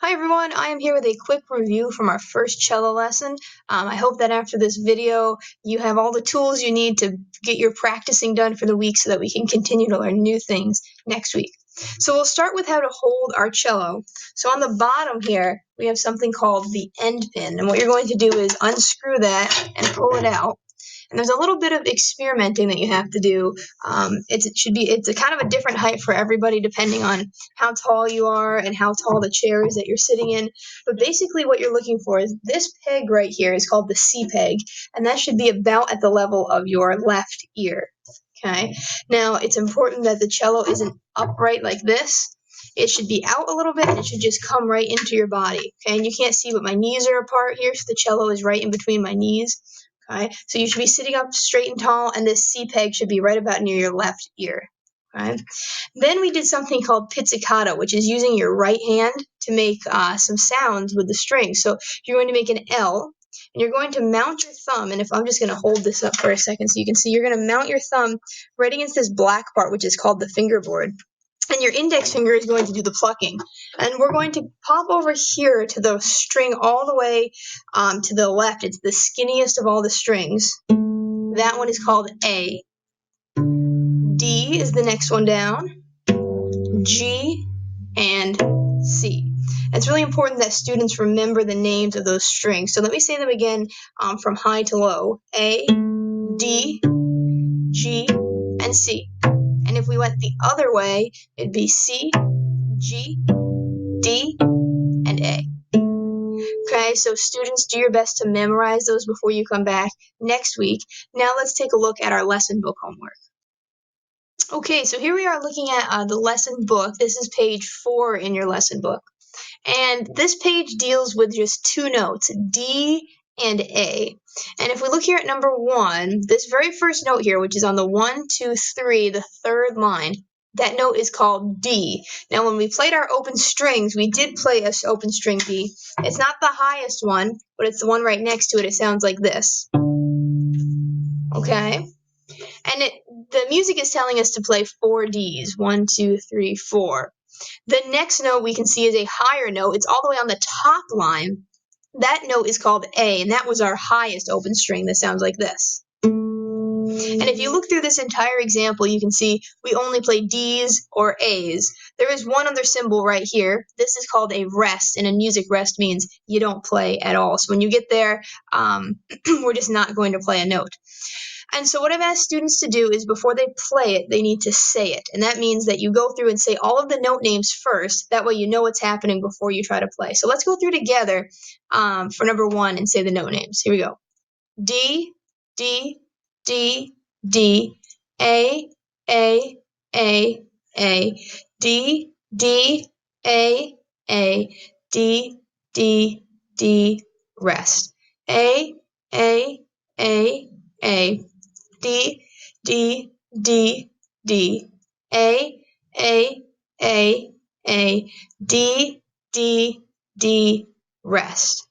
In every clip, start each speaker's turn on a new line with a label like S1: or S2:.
S1: Hi everyone, I am here with a quick review from our first cello lesson. I hope that after this video you have all the tools you need to get your practicing done for the week so that we can continue to learn new things next week. So we'll start with how to hold our cello. So on the bottom here we have something called the end pin, and what you're going to do is unscrew that and pull it out. And there's a little bit of experimenting that you have to do. It's a kind of a different height for everybody depending on how tall you are and how tall the chair is that you're sitting in. But basically what you're looking for is this peg right here is called the C peg, and that should be about at the level of your left ear. Okay. Now it's important that the cello isn't upright like this. It should be out a little bit and it should just come right into your body. Okay, and you can't see, but my knees are apart here, so the cello is right in between my knees. Okay, so you should be sitting up straight and tall, and this C peg should be right about near your left ear. Okay. Then we did something called pizzicato, which is using your right hand to make some sounds with the strings. So you're going to make an L, and you're going to mount your thumb, and if I'm just going to hold this up for a second so you can see, you're going to mount your thumb right against this black part, which is called the fingerboard. And your index finger is going to do the plucking. And we're going to pop over here to the string all the way to the left. It's the skinniest of all the strings. That one is called A. D is the next one down. G and C. It's really important that students remember the names of those strings. So let me say them again from high to low. A, D, G, and C. And if we went the other way, it'd be C, G, D, and A. Okay, so students, do your best to memorize those before you come back next week. Now let's take a look at our lesson book homework. Okay, so here we are looking at the lesson book. This is page 4 in your lesson book. And this page deals with just two notes, D and A. And if we look here at number 1, this very first note here, which is on the 1, 2, 3, the third line, that note is called D. Now, when we played our open strings, we did play an open string D. It's not the highest one, but it's the one right next to it. It sounds like this. Okay? And the music is telling us to play 4 Ds, 1, 2, 3, 4. The next note we can see is a higher note. It's all the way on the top line. That note is called A, and that was our highest open string that sounds like this. And if you look through this entire example, you can see we only play Ds or As. There is one other symbol right here. This is called a rest, and in music, rest means you don't play at all. So when you get there, we're just not going to play a note. And so what I've asked students to do is before they play it, they need to say it. And that means that you go through and say all of the note names first. That way you know what's happening before you try to play. So let's go through together for number 1 and say the note names. Here we go. D, D, D, D, A, A, A, A, D, D, A, A, D, D, D, rest. A, A, A, A, D, D, D, D, A, A, A, A, D, D, D, rest.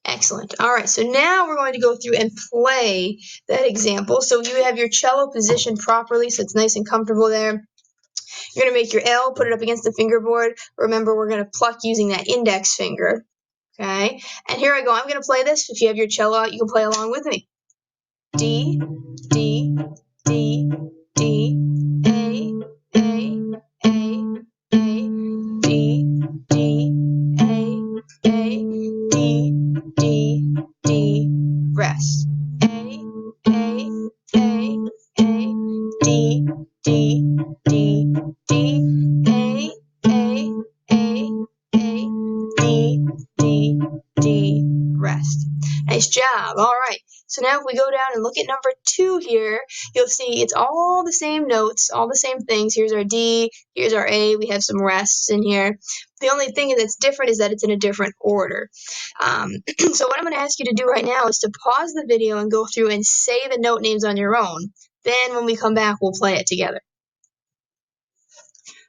S1: Excellent. All right, so now we're going to go through and play that example. So you have your cello positioned properly, so it's nice and comfortable there. You're going to make your L, put it up against the fingerboard. Remember, we're going to pluck using that index finger. Okay, and here I go. I'm going to play this. If you have your cello out, you can play along with me. D, D, D, D, A, A, A, A, D, D, A, A, D, D, D, rest. A, A, A, A, D, D, D, D, A, A, A, A, D, D, D, rest. Nice job. All right. So now if we go down and look at number 2 here, you'll see it's all the same notes, all the same things. Here's our D, here's our A, we have some rests in here. The only thing that's different is that it's in a different order. So what I'm going to ask you to do right now is to pause the video and go through and say the note names on your own. Then when we come back, we'll play it together.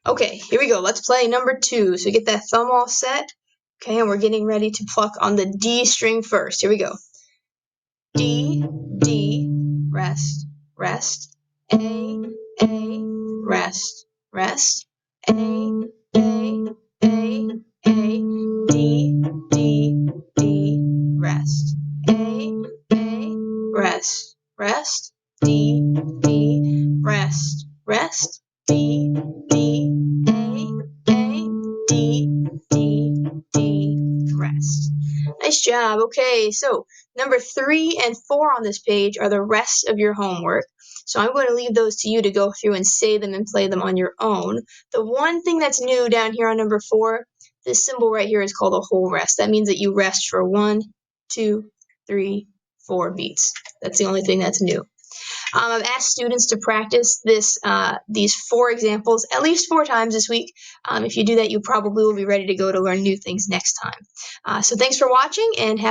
S1: Okay, here we go. Let's play number 2. So get that thumb all set. Okay, and we're getting ready to pluck on the D string first. Here we go. D, D, rest, rest. A, rest, rest. A, A, D, D, A, D, rest. Nice job. Okay, so number 3 and 4 on this page are the rest of your homework. So I'm going to leave those to you to go through and say them and play them on your own. The one thing that's new down here on number 4, this symbol right here is called a whole rest. That means that you rest for 1, 2, 3, 4 beats. That's the only thing that's new. I've asked students to practice these 4 examples at least 4 times this week. If you do that, you probably will be ready to go to learn new things next time. So thanks for watching, and have